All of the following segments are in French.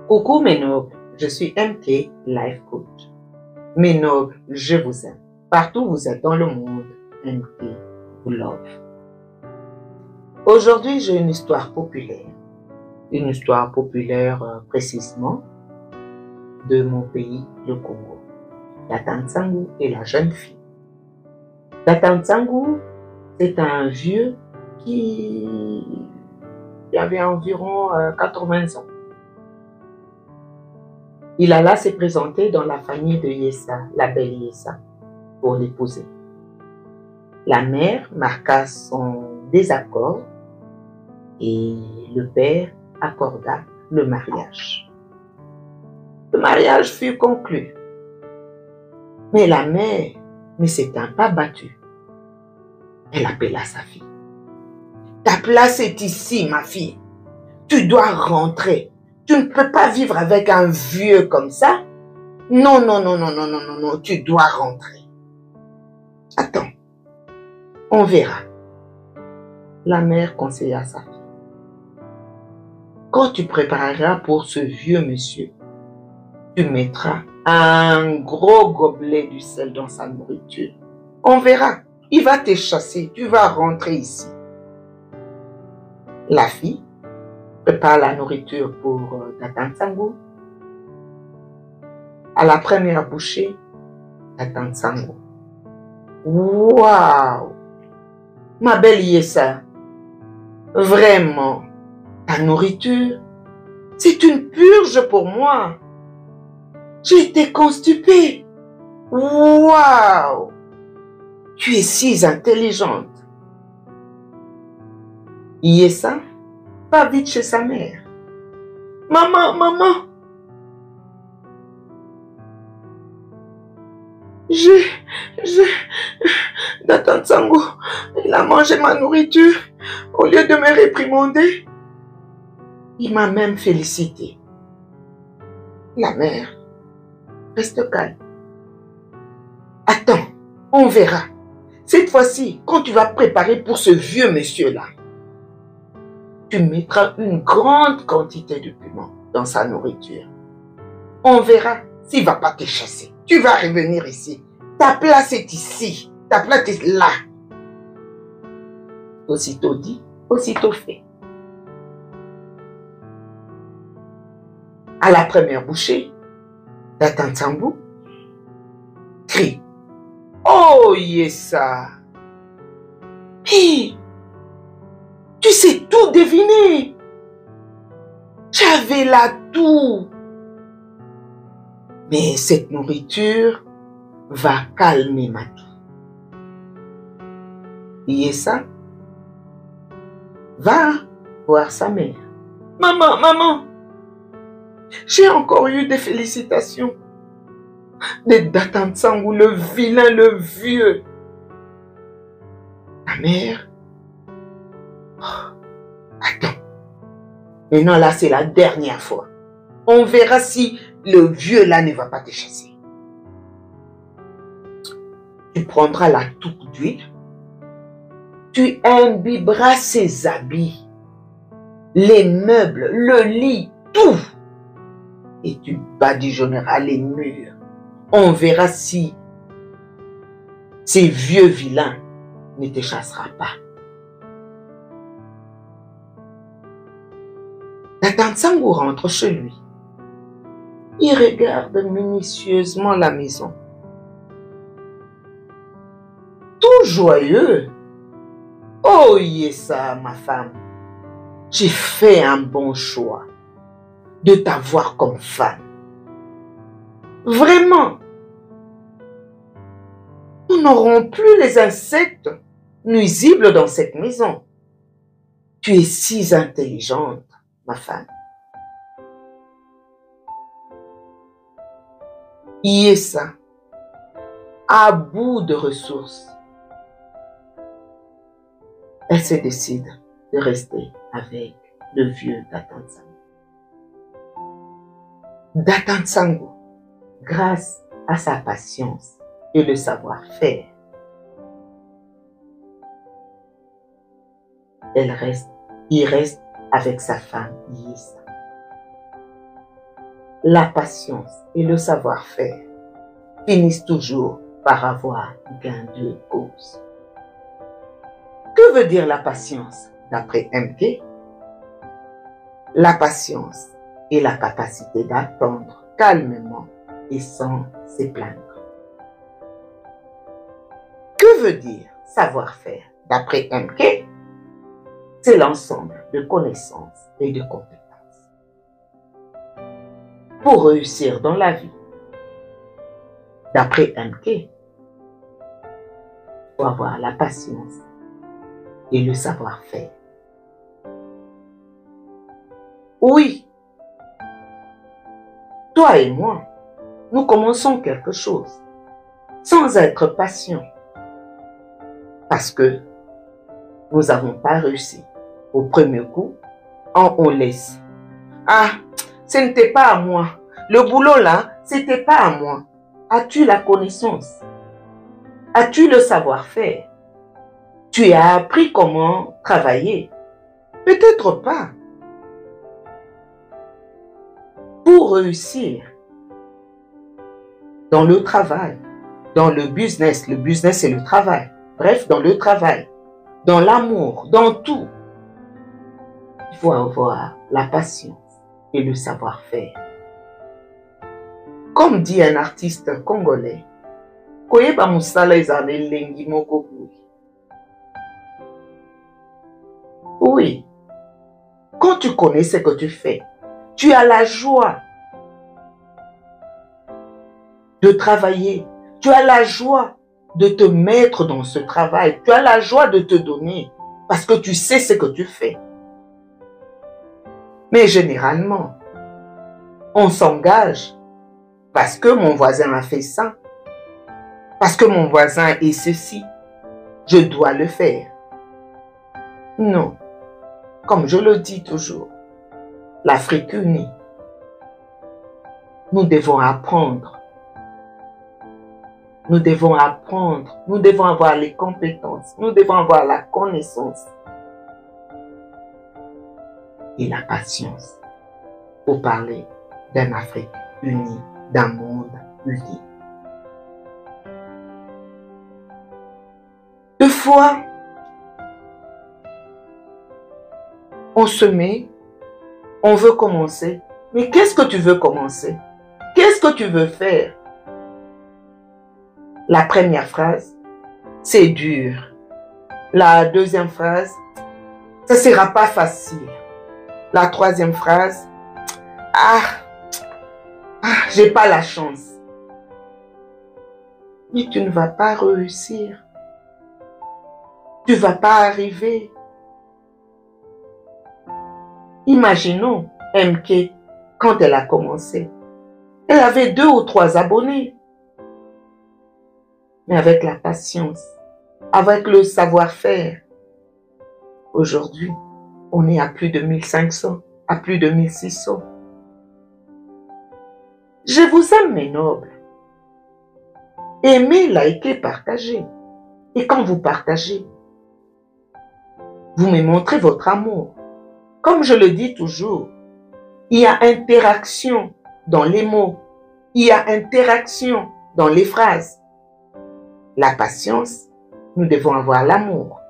Coucou mes nobles, je suis MK Life Coach. Mes nobles, je vous aime. Partout où vous êtes dans le monde, MK vous love. Aujourd'hui, j'ai une histoire populaire. Une histoire populaire précisément de mon pays, le Congo. La Tante Sango et la jeune fille. La Tante Sango, c'est un vieux qui avait environ 80 ans. Il alla se présenter dans la famille de Yessa, la belle Yessa, pour l'épouser. La mère marqua son désaccord et le père accorda le mariage. Le mariage fut conclu. Mais la mère ne s'étant pas battue. Elle appela sa fille. Ta place est ici, ma fille. Tu dois rentrer. Tu ne peux pas vivre avec un vieux comme ça. Non, non, non, non, non, non, non, non, tu dois rentrer. Attends, on verra. La mère conseilla à sa fille. Quand tu prépareras pour ce vieux monsieur, tu mettras un gros gobelet du sel dans sa nourriture. On verra. Il va te chasser. Tu vas rentrer ici. La fille prépare la nourriture pour la Tante Sango. À la première bouchée, la Tante Sango. Waouh! Ma belle Yessa, vraiment, ta nourriture, c'est une purge pour moi. J'ai été constipée. Waouh! Tu es si intelligente. Yessa va vite chez sa mère. Maman, maman. La Tante Sango, il a mangé ma nourriture. Au lieu de me réprimander, il m'a même félicité. La mère, reste calme. Attends, on verra. Cette fois-ci, quand tu vas préparer pour ce vieux monsieur-là, tu mettras une grande quantité de piment dans sa nourriture. On verra s'il ne va pas te chasser. Tu vas revenir ici. Ta place est ici. Ta place est là. Aussitôt dit, aussitôt fait. À la première bouchée, la Tante Sango crie. Oh Yessa! Hé! Tu sais tout deviner. J'avais là tout. Mais cette nourriture va calmer ma toux. Yessa va voir sa mère. Maman, maman, j'ai encore eu des félicitations de la Tante Sango, le vilain, le vieux. La mère, attends. Maintenant là, c'est la dernière fois. On verra si le vieux là ne va pas te chasser. Tu prendras la toupe d'huile. Tu imbiberas ses habits, les meubles, le lit, tout. Et tu badigeonneras les murs. On verra si ces vieux vilains ne te chassera pas. La Tante Sango rentre chez lui. Il regarde minutieusement la maison. Tout joyeux. Oh Yessa, ma femme, j'ai fait un bon choix de t'avoir comme femme. Vraiment. Nous n'aurons plus les insectes nuisibles dans cette maison. Tu es si intelligente, ma femme. Yessa, à bout de ressources, elle se décide de rester avec le vieux Tante Sango. Tante Sango, grâce à sa patience et le savoir-faire, il reste avec sa femme Yessa. la patience et le savoir-faire finissent toujours par avoir gain de cause. Que veut dire la patience d'après MK? La patience est la capacité d'attendre calmement et sans se plaindre. Que veut dire savoir-faire d'après MK? C'est l'ensemble de connaissances et de compétences. Pour réussir dans la vie, d'après MK, il faut avoir la patience et le savoir-faire. Oui, toi et moi, nous commençons quelque chose sans être patients parce que nous n'avons pas réussi. Au premier coup, on laisse. Ah, ce n'était pas à moi. Le boulot là, c'était pas à moi. As-tu la connaissance? As-tu le savoir-faire? Tu as appris comment travailler? Peut-être pas. Pour réussir dans le travail, dans le business c'est le travail. Bref, dans le travail, dans l'amour, dans tout, il faut avoir la patience et le savoir-faire. Comme dit un artiste congolais, Koyeba musala ezala elengi moko boye. Oui, quand tu connais ce que tu fais, tu as la joie de travailler, tu as la joie de te mettre dans ce travail, tu as la joie de te donner parce que tu sais ce que tu fais. Mais généralement, on s'engage parce que mon voisin a fait ça, parce que mon voisin est ceci, je dois le faire. Non, comme je le dis toujours, l'Afrique unie, nous devons apprendre. Nous devons apprendre, nous devons avoir les compétences, nous devons avoir la connaissance et la patience pour parler d'une Afrique unie, d'un monde uni. Deux fois, on se met, on veut commencer. Mais qu'est-ce que tu veux commencer? Qu'est-ce que tu veux faire? La première phrase, c'est dur. La deuxième phrase, ça ne sera pas facile. La troisième phrase, j'ai pas la chance. Mais tu ne vas pas réussir. Tu ne vas pas arriver. Imaginons MK, quand elle a commencé, elle avait 2 ou 3 abonnés. Mais avec la patience, avec le savoir-faire, aujourd'hui, on est à plus de 1500, à plus de 1600. Je vous aime, mes nobles. Aimez, likez, partagez. Et quand vous partagez, vous me montrez votre amour. Comme je le dis toujours, il y a interaction dans les mots. Il y a interaction dans les phrases. La patience, nous devons avoir l'amour.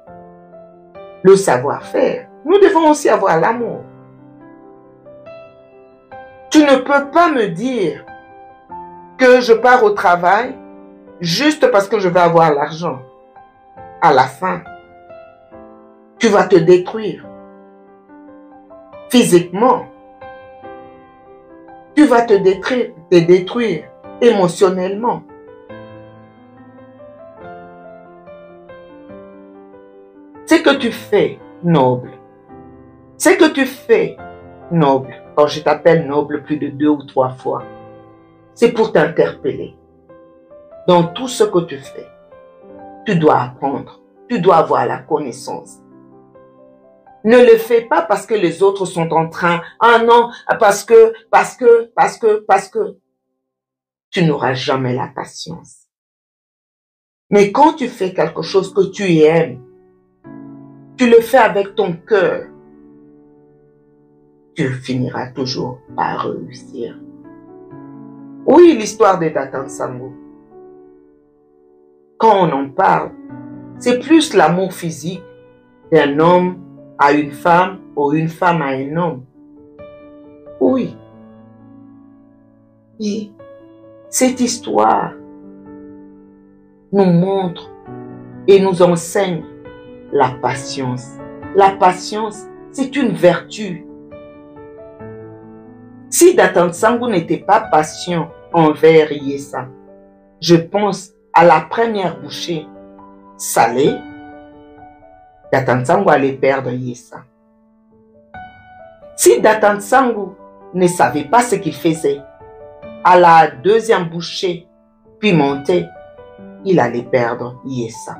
Le savoir-faire, nous devons aussi avoir l'amour. Tu ne peux pas me dire que je pars au travail juste parce que je veux avoir l'argent. À la fin, tu vas te détruire. Physiquement, tu vas te détruire émotionnellement. Ce que tu fais, noble, ce que tu fais, noble, quand je t'appelle noble plus de 2 ou 3 fois, c'est pour t'interpeller. Dans tout ce que tu fais, tu dois apprendre, tu dois avoir la connaissance. Ne le fais pas parce que les autres sont en train, ah non, parce que, tu n'auras jamais la patience. Mais quand tu fais quelque chose que tu aimes, tu le fais avec ton cœur, tu finiras toujours par réussir. Oui, l'histoire de Datan Sango. Quand on en parle, c'est plus l'amour physique d'un homme à une femme ou une femme à un homme. Oui. Et cette histoire nous montre et nous enseigne la patience. La patience, c'est une vertu. Si Datan Sango n'était pas patient envers Yessa, je pense à la première bouchée salée, Datan Sango allait perdre Yessa. Si Datan Sango ne savait pas ce qu'il faisait, à la deuxième bouchée pimentée, il allait perdre Yessa.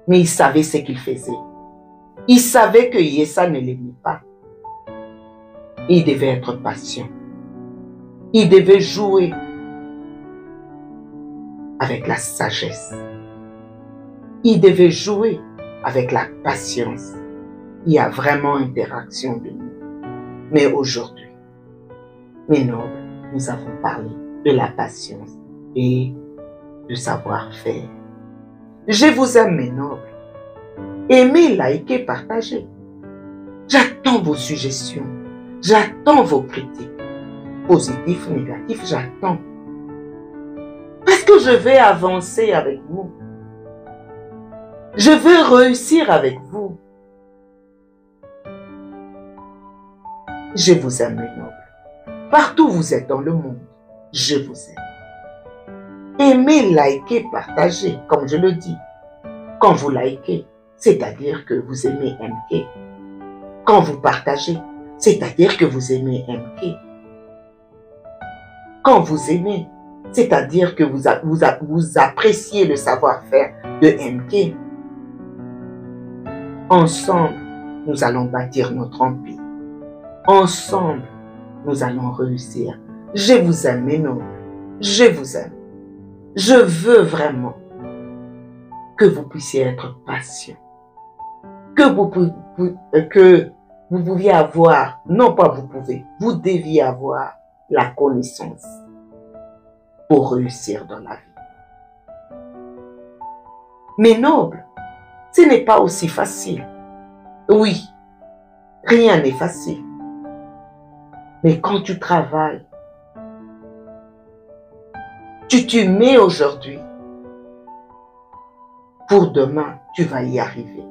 Mais il savait ce qu'il faisait. Il savait que Yessa ne l'aimait pas. Il devait être patient. Il devait jouer avec la sagesse. Il devait jouer avec la patience. Il y a vraiment interaction de nous. Mais aujourd'hui, mes nobles, nous avons parlé de la patience et du savoir-faire. Je vous aime, mes nobles. Aimez, likez, partagez. J'attends vos suggestions. J'attends vos critiques. Positifs, négatifs, j'attends. Parce que je vais avancer avec vous. Je veux réussir avec vous. Je vous aime, mes nobles. Partout où vous êtes dans le monde, je vous aime. Aimez, likez, partagez, comme je le dis. Quand vous likez, c'est-à-dire que vous aimez MK. Quand vous partagez, c'est-à-dire que vous aimez MK. Quand vous aimez, c'est-à-dire que vous appréciez le savoir-faire de MK. Ensemble, nous allons bâtir notre empire. Ensemble, nous allons réussir. Je vous aime, mes nobles. Je vous aime. Je veux vraiment que vous puissiez être patient. Que vous pouviez avoir, non pas vous pouvez, vous deviez avoir la connaissance pour réussir dans la vie. Mes nobles, ce n'est pas aussi facile. Oui, rien n'est facile. Mais quand tu travailles, tu t'y mets aujourd'hui, pour demain, tu vas y arriver.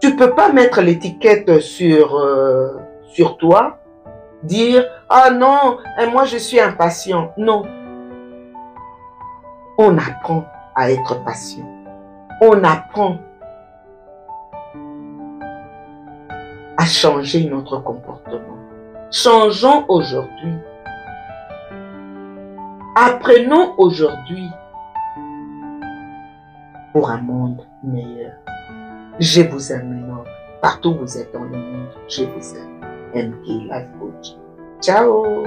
Tu ne peux pas mettre l'étiquette sur toi, dire « Ah non, moi je suis impatient ». Non. On apprend à être patient. On apprend à changer notre comportement. Changeons aujourd'hui. Apprenons aujourd'hui pour un monde meilleur. Je vous aime, mes nobles. Partout où vous êtes dans le monde, je vous aime. MK Life Coach. Ciao!